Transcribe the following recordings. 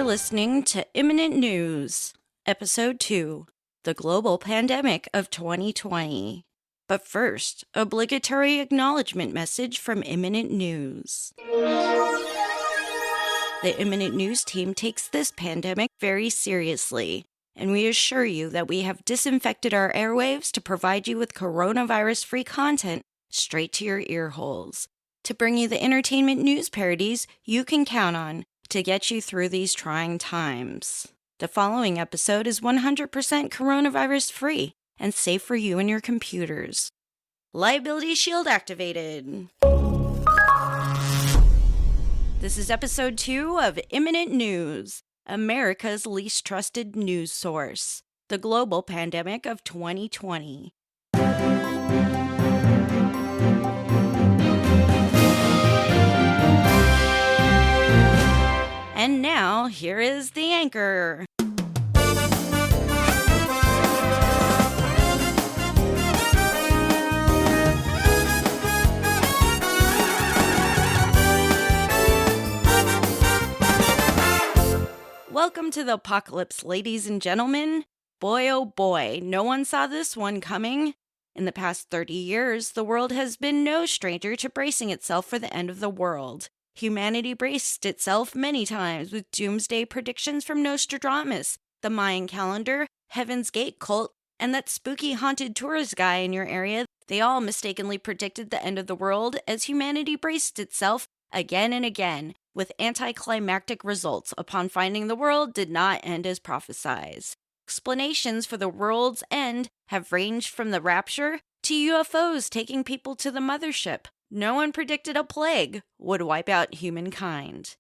listening to Imminent News, EP02, the global pandemic of 2020. But first, obligatory acknowledgement message from Imminent News. The Imminent News team takes this pandemic very seriously, and we assure you that we have disinfected our airwaves to provide you with coronavirus-free content straight to your ear holes, to bring you the entertainment news parodies you can count on to get you through these trying times. The following episode is 100% coronavirus-free and safe for you and your computers. Liability shield activated. This is episode 2 of Imminent News, America's least trusted news source, the global pandemic of 2020. And now, here is the anchor. Welcome to the apocalypse, ladies and gentlemen. Boy, oh boy, no one saw this one coming. In the past 30 years, the world has been no stranger to bracing itself for the end of the world. Humanity braced itself many times with doomsday predictions from Nostradamus, the Mayan calendar, Heaven's Gate cult, and that spooky haunted tourist guy in your area. They all mistakenly predicted the end of the world as humanity braced itself again and again, with anticlimactic results upon finding the world did not end as prophesied. Explanations for the world's end have ranged from the rapture to UFOs taking people to the mothership. No one predicted a plague would wipe out humankind.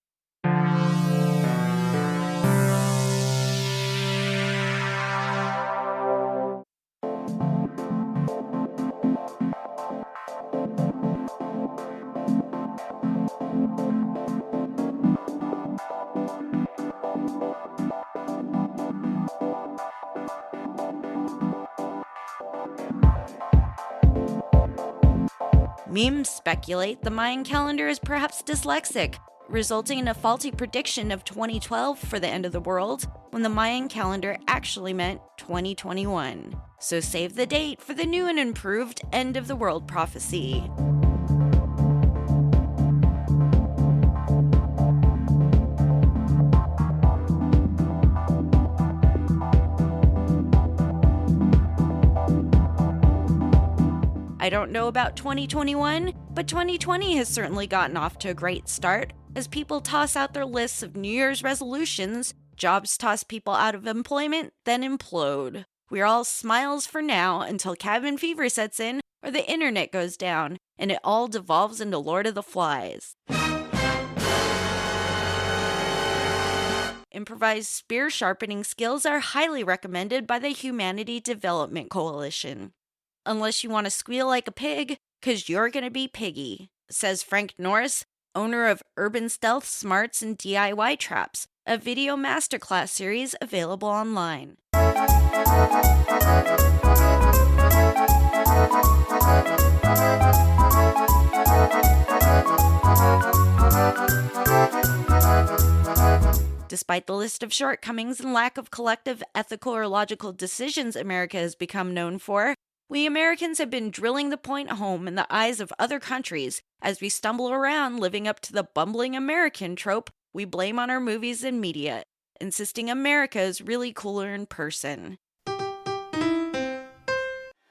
Memes speculate the Mayan calendar is perhaps dyslexic, resulting in a faulty prediction of 2012 for the end of the world, when the Mayan calendar actually meant 2021. So save the date for the new and improved end of the world prophecy. I don't know about 2021, but 2020 has certainly gotten off to a great start as people toss out their lists of New Year's resolutions, jobs toss people out of employment, then implode. We're all smiles for now until cabin fever sets in or the internet goes down and it all devolves into Lord of the Flies. Improvised spear sharpening skills are highly recommended by the Humanity Development Coalition. Unless you want to squeal like a pig, 'cause you're gonna be piggy, says Frank Norris, owner of Urban Stealth Smarts and DIY Traps, a video masterclass series available online. Despite the list of shortcomings and lack of collective ethical or logical decisions America has become known for, we Americans have been drilling the point home in the eyes of other countries as we stumble around living up to the bumbling American trope we blame on our movies and media, insisting America is really cooler in person.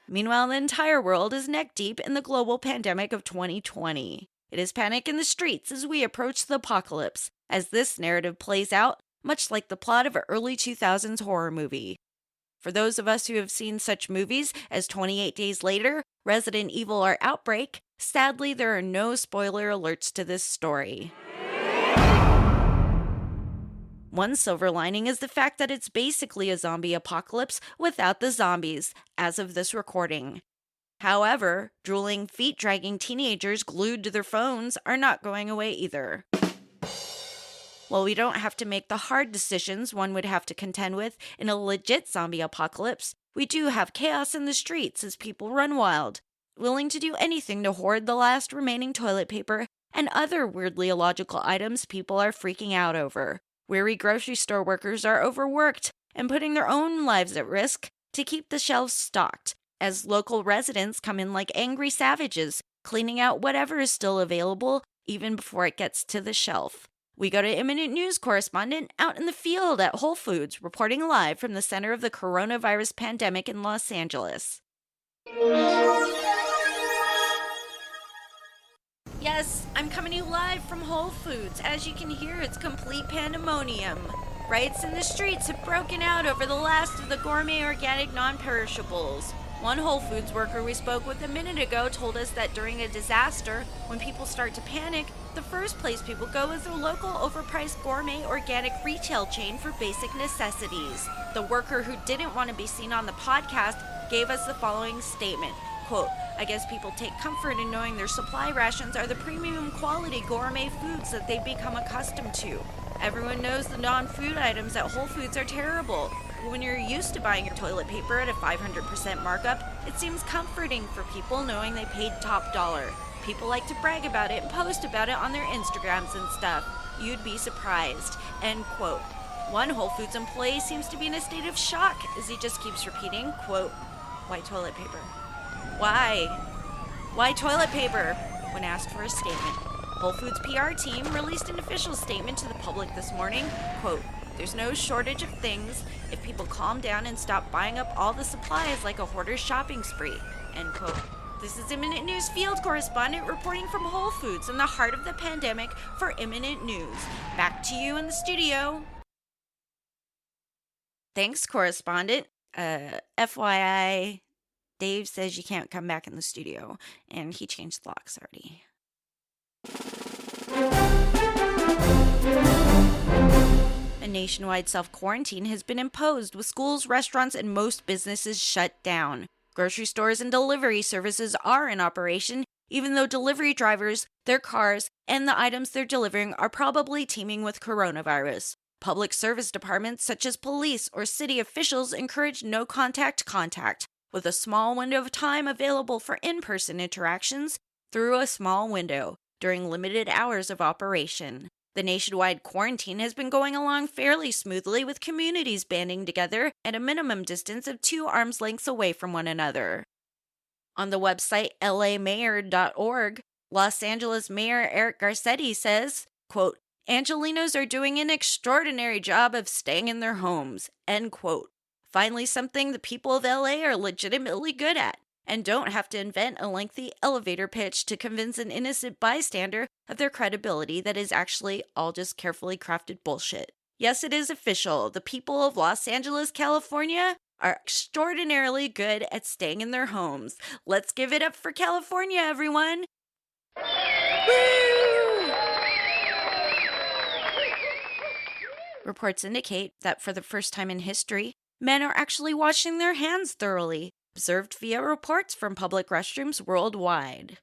Meanwhile, the entire world is neck-deep in the global pandemic of 2020. It is panic in the streets as we approach the apocalypse, as this narrative plays out much like the plot of an early 2000s horror movie. For those of us who have seen such movies as 28 Days Later, Resident Evil, or Outbreak, sadly there are no spoiler alerts to this story. One silver lining is the fact that it's basically a zombie apocalypse without the zombies, as of this recording. However, drooling, feet-dragging teenagers glued to their phones are not going away either. While we don't have to make the hard decisions one would have to contend with in a legit zombie apocalypse, we do have chaos in the streets as people run wild, willing to do anything to hoard the last remaining toilet paper and other weirdly illogical items people are freaking out over. Weary grocery store workers are overworked and putting their own lives at risk to keep the shelves stocked, as local residents come in like angry savages, cleaning out whatever is still available even before it gets to the shelf. We go to Imminent News correspondent out in the field at Whole Foods, reporting live from the center of the coronavirus pandemic in Los Angeles. Yes, I'm coming to you live from Whole Foods. As you can hear, it's complete pandemonium. Riots in the streets have broken out over the last of the gourmet organic non-perishables. One Whole Foods worker we spoke with a minute ago told us that during a disaster, when people start to panic, the first place people go is their local overpriced gourmet organic retail chain for basic necessities. The worker, who didn't want to be seen on the podcast, gave us the following statement. Quote, I guess people take comfort in knowing their supply rations are the premium quality gourmet foods that they've become accustomed to. Everyone knows the non-food items at Whole Foods are terrible. But when you're used to buying your toilet paper at a 500% markup, it seems comforting for people knowing they paid top dollar. People like to brag about it and post about it on their Instagrams and stuff. You'd be surprised. End quote. One Whole Foods employee seems to be in a state of shock as he just keeps repeating, quote, why toilet paper? Why? Why toilet paper? When asked for a statement. Whole Foods PR team released an official statement to the public this morning, quote, there's no shortage of things if people calm down and stop buying up all the supplies like a hoarder's shopping spree, end quote. This is Imminent News field correspondent reporting from Whole Foods in the heart of the pandemic for Imminent News. Back to you in the studio. Thanks, correspondent. FYI, Dave says you can't come back in the studio, and he changed the locks already. A nationwide self-quarantine has been imposed, with schools, restaurants, and most businesses shut down. Grocery stores and delivery services are in operation, even though delivery drivers, their cars, and the items they're delivering are probably teeming with coronavirus. Public service departments such as police or city officials encourage no-contact contact, with a small window of time available for in-person interactions through a small window during limited hours of operation. The nationwide quarantine has been going along fairly smoothly, with communities banding together at a minimum distance of 2 arms lengths away from one another. On the website lamayor.org, Los Angeles Mayor Eric Garcetti says, quote, Angelinos are doing an extraordinary job of staying in their homes, end quote. Finally, something the people of LA are legitimately good at, and don't have to invent a lengthy elevator pitch to convince an innocent bystander of their credibility that is actually all just carefully crafted bullshit. Yes, it is official. The people of Los Angeles, California are extraordinarily good at staying in their homes. Let's give it up for California, everyone! Woo! Reports indicate that for the first time in history, men are actually washing their hands thoroughly, observed via reports from public restrooms worldwide.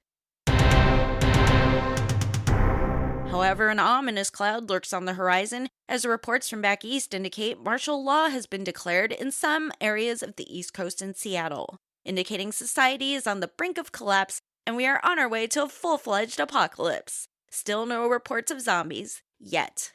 However, an ominous cloud lurks on the horizon as reports from back east indicate martial law has been declared in some areas of the East Coast and Seattle, indicating society is on the brink of collapse and we are on our way to a full-fledged apocalypse. Still no reports of zombies, yet.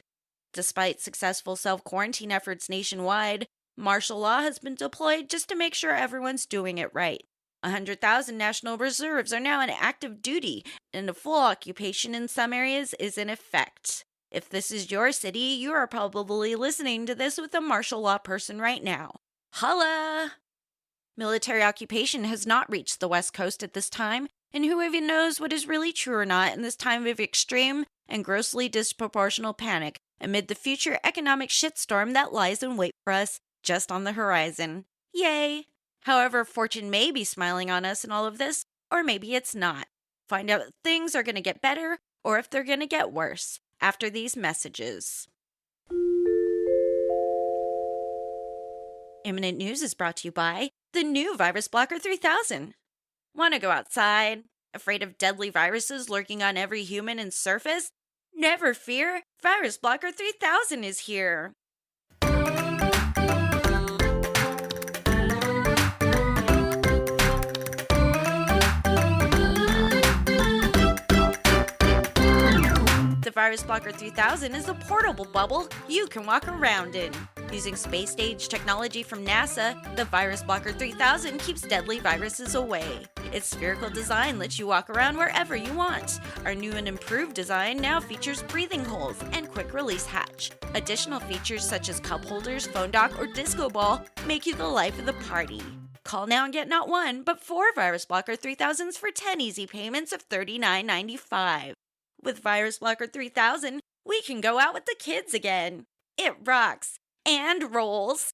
Despite successful self-quarantine efforts nationwide, martial law has been deployed just to make sure everyone's doing it right. 100,000 National Reserves are now in active duty, and a full occupation in some areas is in effect. If this is your city, you are probably listening to this with a martial law person right now. Holla! Military occupation has not reached the West Coast at this time, and who even knows what is really true or not in this time of extreme and grossly disproportional panic amid the future economic shitstorm that lies in wait for us just on the horizon. Yay! However, fortune may be smiling on us in all of this, or maybe it's not. Find out if things are going to get better, or if they're going to get worse, after these messages. Imminent News is brought to you by the new Virus Blocker 3000. Want to go outside? Afraid of deadly viruses lurking on every human and surface? Never fear, Virus Blocker 3000 is here. The The Virus Blocker 3000 is a portable bubble you can walk around in. Using space-age technology from NASA, the Virus Blocker 3000 keeps deadly viruses away. Its spherical design lets you walk around wherever you want. Our new and improved design now features breathing holes and quick-release hatch. Additional features such as cup holders, phone dock, or disco ball make you the life of the party. Call now and get not one, but 4 Virus Blocker 3000s for 10 easy payments of $39.95. With Virus Blocker 3000, we can go out with the kids again. It rocks and rolls.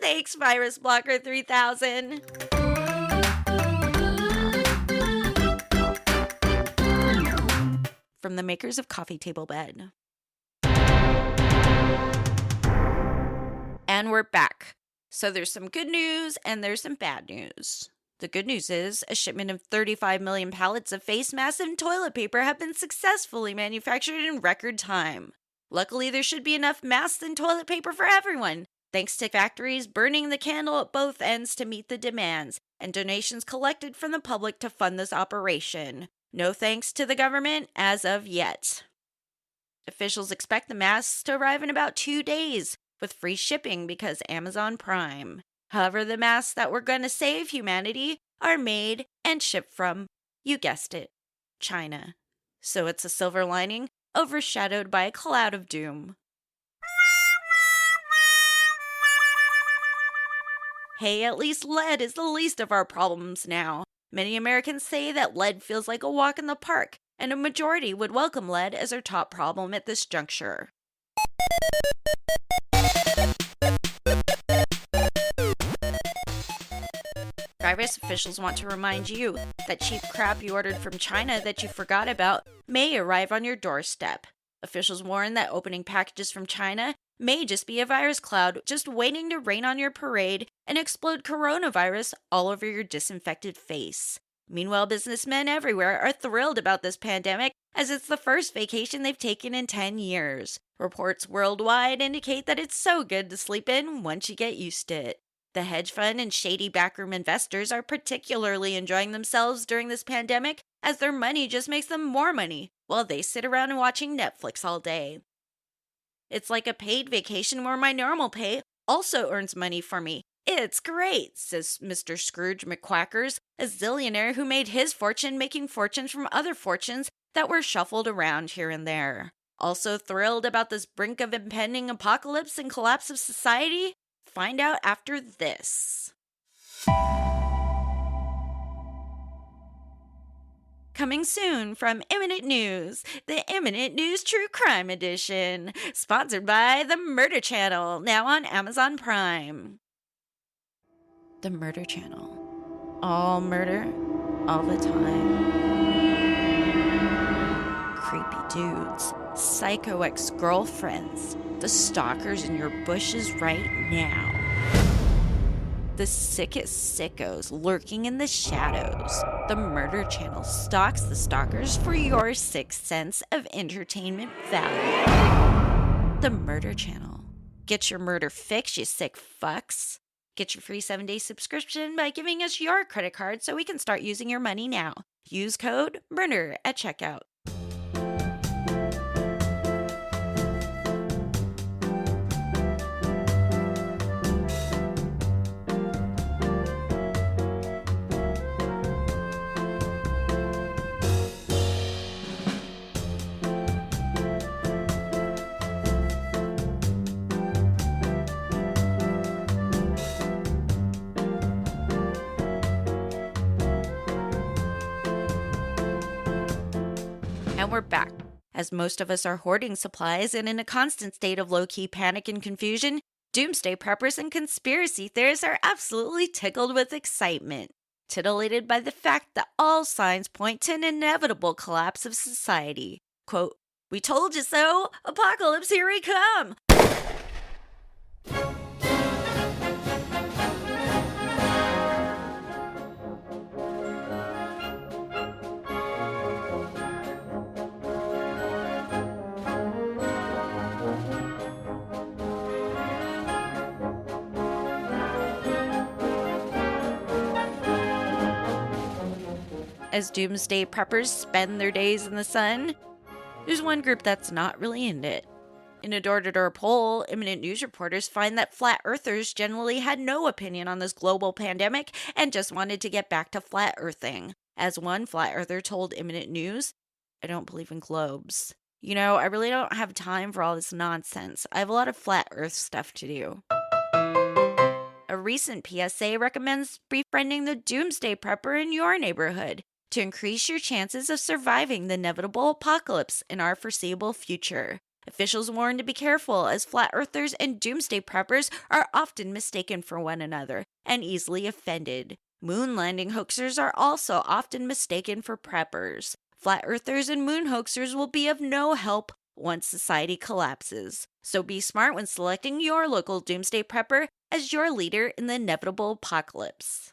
Thanks, Virus Blocker 3000. From the makers of Coffee Table Bed. And we're back. So there's some good news and there's some bad news. The good news is a shipment of 35 million pallets of face masks and toilet paper have been successfully manufactured in record time. Luckily, there should be enough masks and toilet paper for everyone, thanks to factories burning the candle at both ends to meet the demands, and donations collected from the public to fund this operation. No thanks to the government as of yet. Officials expect the masks to arrive in about 2 days, with free shipping because Amazon Prime. However, the masks that were going to save humanity are made and shipped from, you guessed it, China. So it's a silver lining, overshadowed by a cloud of doom. Hey, at least lead is the least of our problems now. Many Americans say that lead feels like a walk in the park, and a majority would welcome lead as our top problem at this juncture. Virus officials want to remind you that cheap crap you ordered from China that you forgot about may arrive on your doorstep. Officials warn that opening packages from China may just be a virus cloud just waiting to rain on your parade and explode coronavirus all over your disinfected face. Meanwhile, businessmen everywhere are thrilled about this pandemic as it's the first vacation they've taken in 10 years. Reports worldwide indicate that it's so good to sleep in once you get used to it. The hedge fund and shady backroom investors are particularly enjoying themselves during this pandemic as their money just makes them more money while they sit around and watching Netflix all day. It's like a paid vacation where my normal pay also earns money for me. It's great, says Mr. Scrooge McQuackers, a zillionaire who made his fortune making fortunes from other fortunes that were shuffled around here and there. Also thrilled about this brink of impending apocalypse and collapse of society? Find out after this. Coming soon from Imminent News, the Imminent News True Crime Edition, sponsored by the Murder Channel, now on Amazon Prime. The Murder Channel. All murder, all the time. Creepy dudes, psycho ex-girlfriends, the stalkers in your bushes right now. The sickest sickos lurking in the shadows. The Murder Channel stalks the stalkers for your 6 cents of entertainment value. The Murder Channel. Get your murder fix, you sick fucks. Get your free 7-day subscription by giving us your credit card so we can start using your money now. Use code MURDER at checkout. And we're back. As most of us are hoarding supplies and in a constant state of low-key panic and confusion, doomsday preppers and conspiracy theorists are absolutely tickled with excitement, titillated by the fact that all signs point to an inevitable collapse of society. Quote, "We told you so! Apocalypse, here we come!" As doomsday preppers spend their days in the sun, There's one group that's not really into it. In a door-to-door poll, Imminent News reporters find that flat earthers generally had no opinion on this global pandemic and just wanted to get back to flat earthing. As one flat earther told Imminent News, "I don't believe in globes. I really don't have time for all this nonsense. I have a lot of flat earth stuff to do." A recent PSA recommends befriending the doomsday prepper in your neighborhood to increase your chances of surviving the inevitable apocalypse in our foreseeable future. Officials warn to be careful, as flat earthers and doomsday preppers are often mistaken for one another and easily offended. Moon landing hoaxers are also often mistaken for preppers. Flat earthers and moon hoaxers will be of no help once society collapses. So be smart when selecting your local doomsday prepper as your leader in the inevitable apocalypse.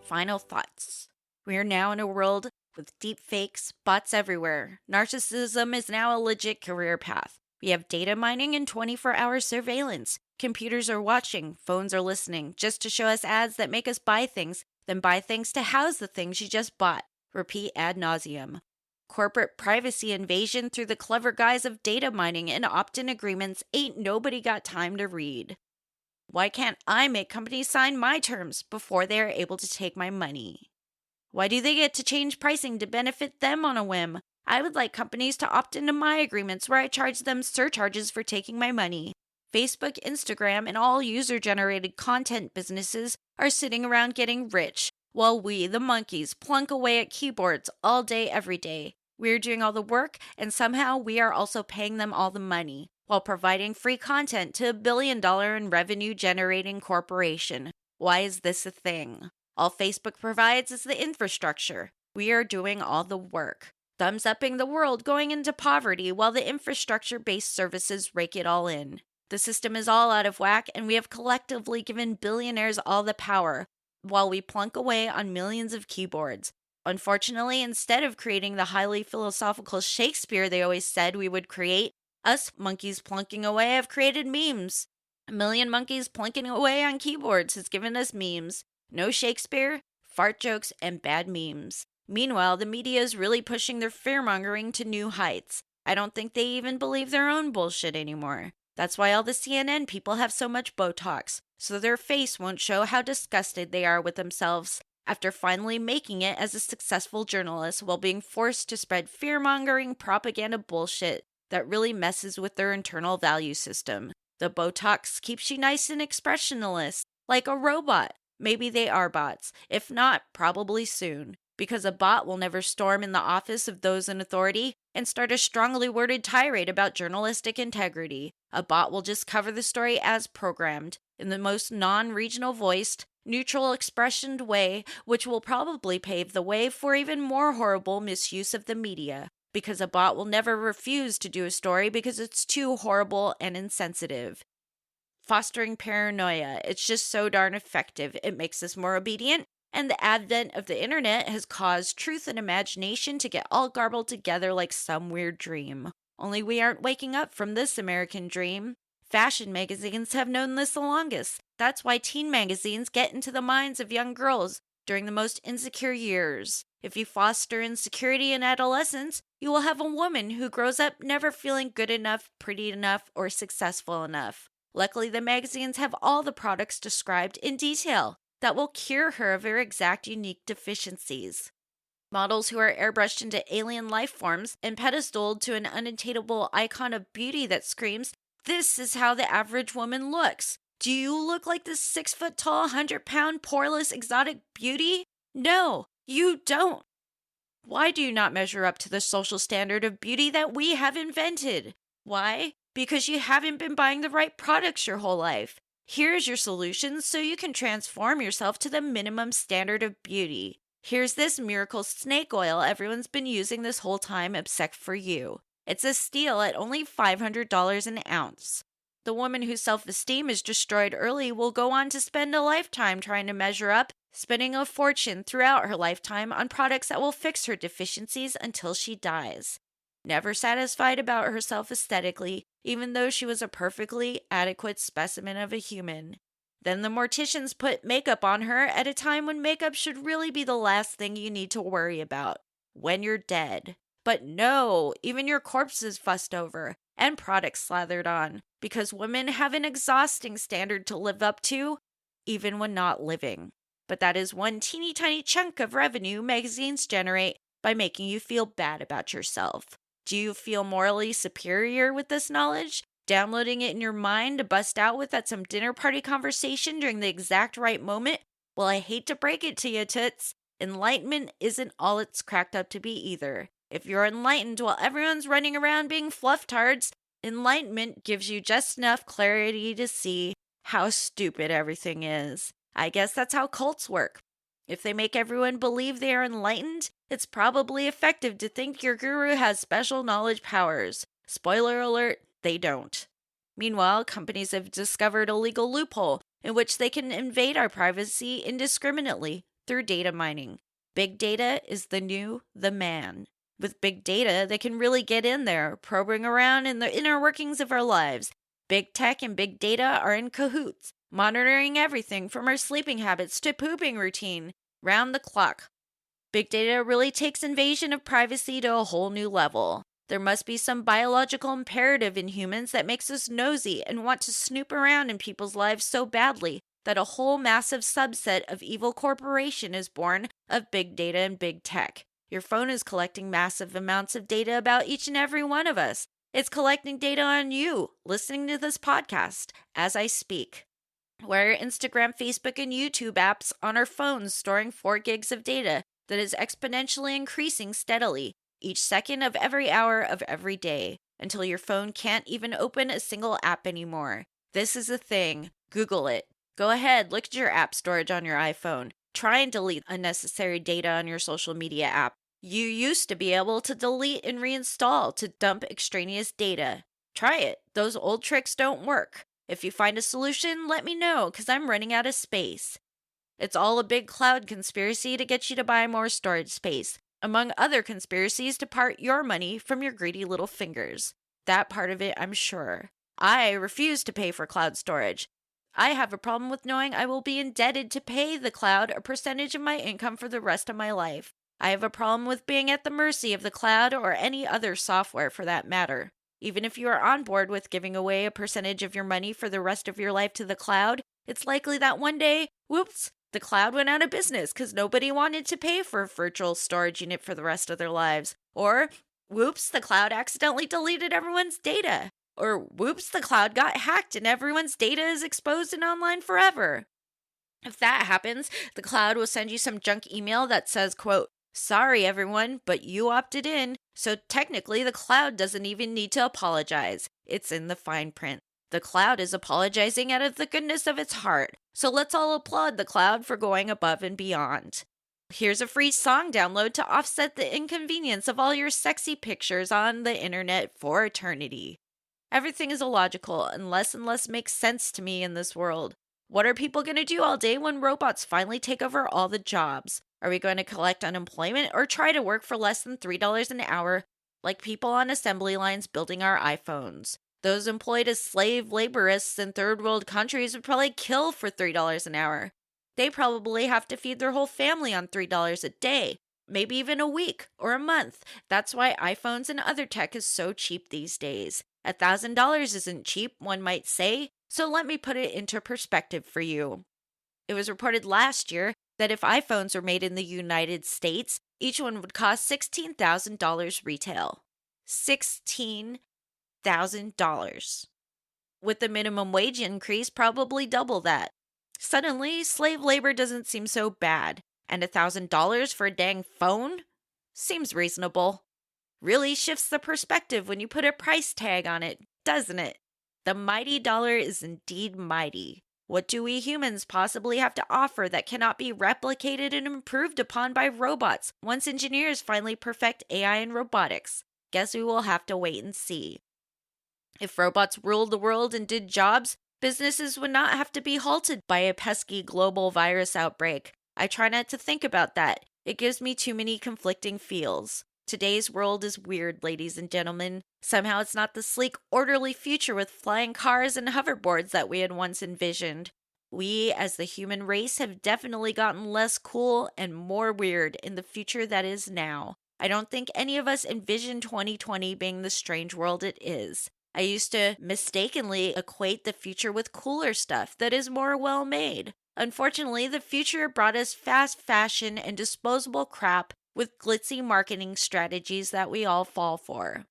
Final thoughts. We are now in a world with deep fakes, bots everywhere. Narcissism is now a legit career path. We have data mining and 24-hour surveillance. Computers are watching, phones are listening, just to show us ads that make us buy things, then buy things to house the things you just bought. Repeat ad nauseum. Corporate privacy invasion through the clever guise of data mining and opt-in agreements ain't nobody got time to read. Why can't I make companies sign my terms before they are able to take my money? Why do they get to change pricing to benefit them on a whim? I would like companies to opt into my agreements where I charge them surcharges for taking my money. Facebook, Instagram, and all user-generated content businesses are sitting around getting rich, while we, the monkeys, plunk away at keyboards all day, every day. We're doing all the work, and somehow we are also paying them all the money, while providing free content to a billion-dollar in revenue-generating corporation. Why is this a thing? All Facebook provides is the infrastructure. We are doing all the work. Thumbs-upping the world going into poverty while the infrastructure-based services rake it all in. The system is all out of whack, and we have collectively given billionaires all the power, while we plunk away on millions of keyboards. Unfortunately, instead of creating the highly philosophical Shakespeare they always said we would create, us monkeys plunking away have created memes. A million monkeys plunking away on keyboards has given us memes. No Shakespeare, fart jokes, and bad memes. Meanwhile, the media is really pushing their fear-mongering to new heights. I don't think they even believe their own bullshit anymore. That's why all the CNN people have so much Botox, so their face won't show how disgusted they are with themselves after finally making it as a successful journalist while being forced to spread fear-mongering propaganda bullshit that really messes with their internal value system. The Botox keeps you nice and expressionless, like a robot. Maybe they are bots. If not, probably soon. Because a bot will never storm in the office of those in authority and start a strongly worded tirade about journalistic integrity. A bot will just cover the story as programmed, in the most non-regional voiced, neutral expressioned way, which will probably pave the way for even more horrible misuse of the media. Because a bot will never refuse to do a story because it's too horrible and insensitive. Fostering paranoia. It's just so darn effective. It makes us more obedient, and the advent of the internet has caused truth and imagination to get all garbled together like some weird dream. Only we aren't waking up from this American dream. Fashion magazines have known this the longest. That's why teen magazines get into the minds of young girls during the most insecure years. If you foster insecurity in adolescence, you will have a woman who grows up never feeling good enough, pretty enough, or successful enough. Luckily, the magazines have all the products described in detail that will cure her of her exact unique deficiencies. Models who are airbrushed into alien life forms and pedestaled to an unattainable icon of beauty that screams, "This is how the average woman looks. Do you look like this 6-foot-tall, 100-pound, poreless, exotic beauty? No, you don't. Why do you not measure up to the social standard of beauty that we have invented? Why? Because you haven't been buying the right products your whole life. Here's your solution so you can transform yourself to the minimum standard of beauty. Here's this miracle snake oil everyone's been using this whole time except for you. It's a steal at only $500 an ounce. The woman whose self-esteem is destroyed early will go on to spend a lifetime trying to measure up, spending a fortune throughout her lifetime on products that will fix her deficiencies until she dies. Never satisfied about herself aesthetically, even though she was a perfectly adequate specimen of a human. Then the morticians put makeup on her at a time when makeup should really be the last thing you need to worry about. when you're dead. But no, even your corpse is fussed over and products slathered on because women have an exhausting standard to live up to, even when not living. But that is one teeny tiny chunk of revenue magazines generate by making you feel bad about yourself. Do you feel morally superior with this knowledge? Downloading it in your mind to bust out with at some dinner party conversation during the exact right moment? Well, I hate to break it to you, toots. Enlightenment isn't all it's cracked up to be either. If you're enlightened while everyone's running around being flufftards, enlightenment gives you just enough clarity to see how stupid everything is. I guess that's how cults work. If they make everyone believe they are enlightened, it's probably effective to think your guru has special knowledge powers. Spoiler alert, they don't. Meanwhile, companies have discovered a legal loophole in which they can invade our privacy indiscriminately through data mining. Big data is the man. With big data, they can really get in there, probing around in the inner workings of our lives. Big tech and big data are in cahoots, monitoring everything from our sleeping habits to pooping routine, round the clock. Big data really takes invasion of privacy to a whole new level. There must be some biological imperative in humans that makes us nosy and want to snoop around in people's lives so badly that a whole massive subset of evil corporation is born of big data and big tech. Your phone is collecting massive amounts of data about each and every one of us. It's collecting data on you, listening to this podcast as I speak. Where Instagram, Facebook, and YouTube apps on our phones storing 4 gigs of data that is exponentially increasing steadily, each second of every hour of every day, until your phone can't even open a single app anymore. This is a thing. Google it. Go ahead, look at your app storage on your iPhone. Try and delete unnecessary data on your social media app. You used to be able to delete and reinstall to dump extraneous data. Try it. Those old tricks don't work. If you find a solution, let me know, because I'm running out of space. It's all a big cloud conspiracy to get you to buy more storage space, among other conspiracies to part your money from your greedy little fingers. That part of it, I'm sure. I refuse to pay for cloud storage. I have a problem with knowing I will be indebted to pay the cloud a percentage of my income for the rest of my life. I have a problem with being at the mercy of the cloud or any other software for that matter. Even if you are on board with giving away a percentage of your money for the rest of your life to the cloud, it's likely that one day, whoops, the cloud went out of business because nobody wanted to pay for a virtual storage unit for the rest of their lives. Or, whoops, the cloud accidentally deleted everyone's data. Or, whoops, the cloud got hacked and everyone's data is exposed and online forever. If that happens, the cloud will send you some junk email that says, quote, "Sorry everyone, but you opted in, so technically the cloud doesn't even need to apologize. It's in the fine print. The cloud is apologizing out of the goodness of its heart, so let's all applaud the cloud for going above and beyond." Here's a free song download to offset the inconvenience of all your sexy pictures on the internet for eternity. Everything is illogical and less makes sense to me in this world. What are people going to do all day when robots finally take over all the jobs? Are we going to collect unemployment or try to work for less than $3 an hour like people on assembly lines building our iPhones? Those employed as slave laborists in third world countries would probably kill for $3 an hour. They probably have to feed their whole family on $3 a day, maybe even a week or a month. That's why iPhones and other tech is so cheap these days. $1,000 isn't cheap, one might say, so let me put it into perspective for you. It was reported last year that if iPhones were made in the United States, each one would cost $16,000 retail. $16,000. With the minimum wage increase, probably double that. Suddenly, slave labor doesn't seem so bad, and $1,000 for a dang phone seems reasonable. Really shifts the perspective when you put a price tag on it, doesn't it? The mighty dollar is indeed mighty. What do we humans possibly have to offer that cannot be replicated and improved upon by robots once engineers finally perfect AI and robotics? Guess we will have to wait and see. If robots ruled the world and did jobs, businesses would not have to be halted by a pesky global virus outbreak. I try not to think about that. It gives me too many conflicting feels. Today's world is weird, ladies and gentlemen. Somehow it's not the sleek, orderly future with flying cars and hoverboards that we had once envisioned. We, as the human race, have definitely gotten less cool and more weird in the future that is now. I don't think any of us envisioned 2020 being the strange world it is. I used to mistakenly equate the future with cooler stuff that is more well made. Unfortunately, the future brought us fast fashion and disposable crap with glitzy marketing strategies that we all fall for.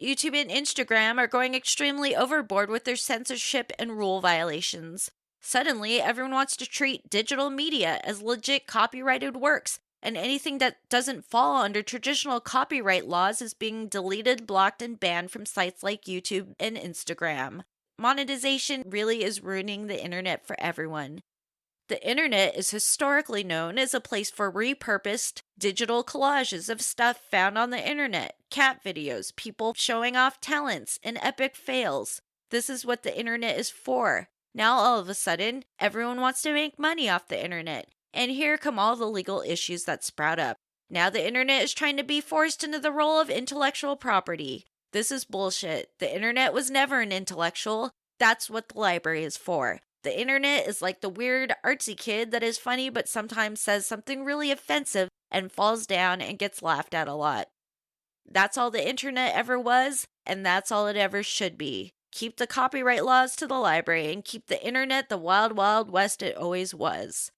YouTube and Instagram are going extremely overboard with their censorship and rule violations. Suddenly, everyone wants to treat digital media as legit copyrighted works, and anything that doesn't fall under traditional copyright laws is being deleted, blocked, and banned from sites like YouTube and Instagram. Monetization really is ruining the internet for everyone. The internet is historically known as a place for repurposed digital collages of stuff found on the internet, cat videos, people showing off talents, and epic fails. This is what the internet is for. Now all of a sudden, everyone wants to make money off the internet. And here come all the legal issues that sprout up. Now the internet is trying to be forced into the role of intellectual property. This is bullshit. The internet was never an intellectual. That's what the library is for. The internet is like the weird, artsy kid that is funny but sometimes says something really offensive and falls down and gets laughed at a lot. That's all the internet ever was, and that's all it ever should be. Keep the copyright laws to the library and keep the internet the wild, wild west it always was.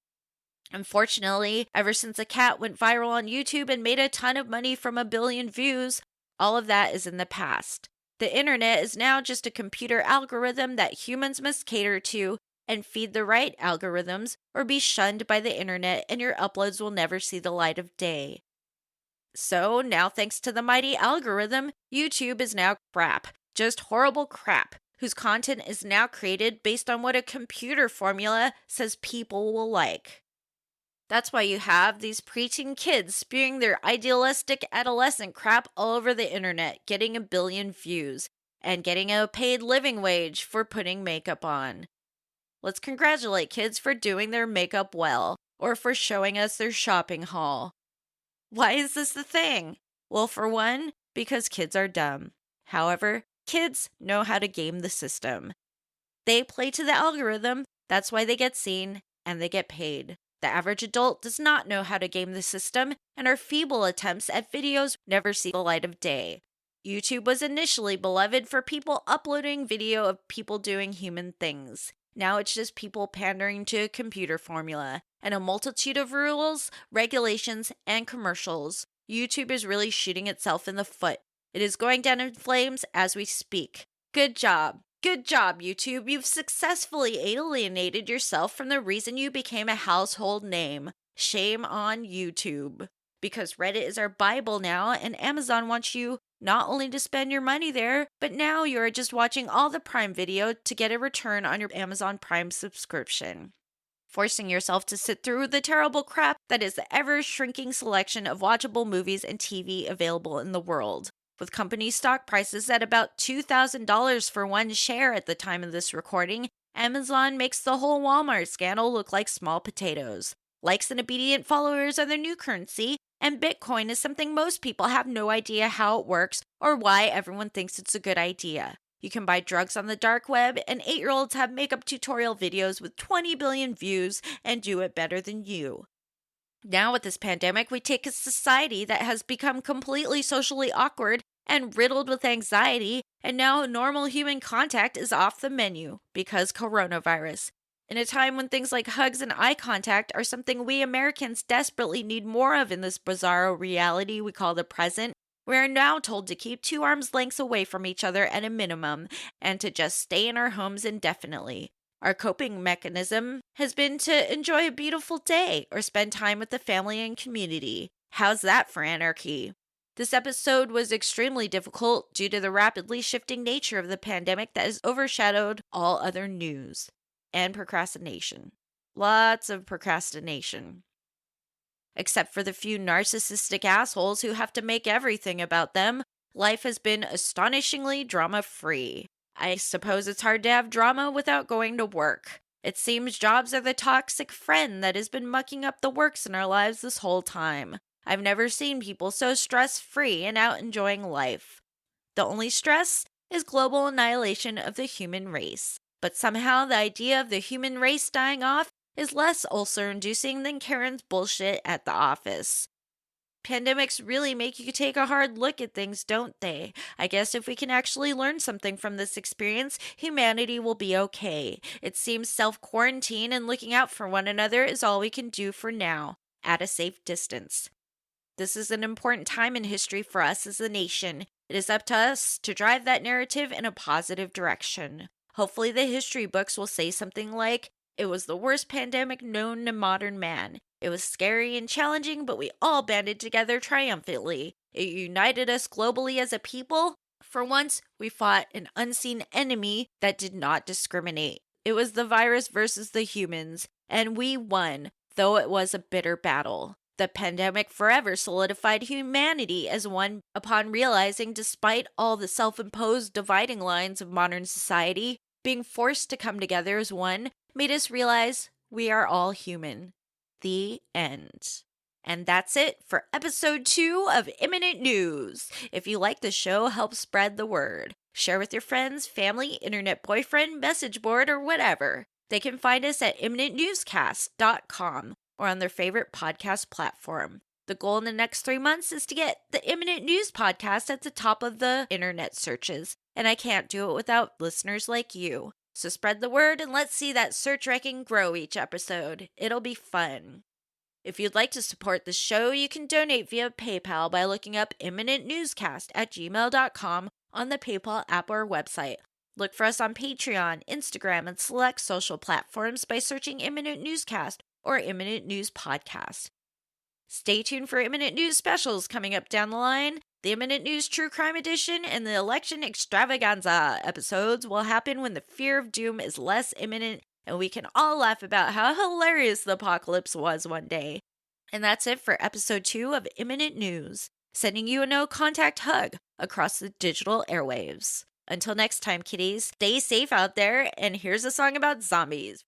Unfortunately, ever since a cat went viral on YouTube and made a ton of money from 1 billion views, all of that is in the past. The internet is now just a computer algorithm that humans must cater to and feed the right algorithms or be shunned by the internet and your uploads will never see the light of day. So now thanks to the mighty algorithm, YouTube is now crap, just horrible crap, whose content is now created based on what a computer formula says people will like. That's why you have these preteen kids spewing their idealistic adolescent crap all over the internet, getting 1 billion views, and getting a paid living wage for putting makeup on. Let's congratulate kids for doing their makeup well, or for showing us their shopping haul. Why is this the thing? Well, for one, because kids are dumb. However, kids know how to game the system. They play to the algorithm, that's why they get seen, and they get paid. The average adult does not know how to game the system, and our feeble attempts at videos never see the light of day. YouTube was initially beloved for people uploading video of people doing human things. Now it's just people pandering to a computer formula, and a multitude of rules, regulations, and commercials. YouTube is really shooting itself in the foot. It is going down in flames as we speak. Good job. Good job, YouTube. You've successfully alienated yourself from the reason you became a household name. Shame on YouTube. Because Reddit is our Bible now, and Amazon wants you not only to spend your money there, but now you're just watching all the Prime Video to get a return on your Amazon Prime subscription. Forcing yourself to sit through the terrible crap that is the ever-shrinking selection of watchable movies and TV available in the world. With company stock prices at about $2,000 for one share at the time of this recording, Amazon makes the whole Walmart scandal look like small potatoes. Likes and obedient followers are the new currency, and Bitcoin is something most people have no idea how it works or why everyone thinks it's a good idea. You can buy drugs on the dark web, and 8-year-olds have makeup tutorial videos with 20 billion views and do it better than you. Now with this pandemic, we take a society that has become completely socially awkward and riddled with anxiety, and now normal human contact is off the menu because coronavirus. In a time when things like hugs and eye contact are something we Americans desperately need more of in this bizarro reality we call the present, we are now told to keep 2 arms lengths away from each other at a minimum and to just stay in our homes indefinitely. Our coping mechanism has been to enjoy a beautiful day or spend time with the family and community. How's that for anarchy? This episode was extremely difficult due to the rapidly shifting nature of the pandemic that has overshadowed all other news. And procrastination. Lots of procrastination. Except for the few narcissistic assholes who have to make everything about them, life has been astonishingly drama-free. I suppose it's hard to have drama without going to work. It seems jobs are the toxic friend that has been mucking up the works in our lives this whole time. I've never seen people so stress-free and out enjoying life. The only stress is global annihilation of the human race. But somehow the idea of the human race dying off is less ulcer-inducing than Karen's bullshit at the office. Pandemics really make you take a hard look at things, don't they? I guess if we can actually learn something from this experience, humanity will be okay. It seems self-quarantine and looking out for one another is all we can do for now, at a safe distance. This is an important time in history for us as a nation. It is up to us to drive that narrative in a positive direction. Hopefully the history books will say something like, "It was the worst pandemic known to modern man. It was scary and challenging, but we all banded together triumphantly. It united us globally as a people. For once, we fought an unseen enemy that did not discriminate. It was the virus versus the humans, and we won, though it was a bitter battle. The pandemic forever solidified humanity as one upon realizing, despite all the self-imposed dividing lines of modern society, being forced to come together as one made us realize we are all human." The end. And that's it for episode 2 of Imminent News. If you like the show, help spread the word. Share with your friends, family, internet boyfriend, message board, or whatever. They can find us at imminentnewscast.com or on their favorite podcast platform. The goal in the next 3 months is to get the Imminent News podcast at the top of the internet searches, and I can't do it without listeners like you. So spread the word and let's see that search ranking grow each episode. It'll be fun. If you'd like to support the show, you can donate via PayPal by looking up imminentnewscast@gmail.com on the PayPal app or website. Look for us on Patreon, Instagram, and select social platforms by searching Imminent Newscast or Imminent News Podcast. Stay tuned for Imminent News specials coming up down the line. The Imminent News True Crime Edition and the Election Extravaganza episodes will happen when the fear of doom is less imminent and we can all laugh about how hilarious the apocalypse was one day. And that's it for episode 2 of Imminent News, sending you a no-contact hug across the digital airwaves. Until next time, kiddies, stay safe out there, and here's a song about zombies.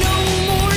No more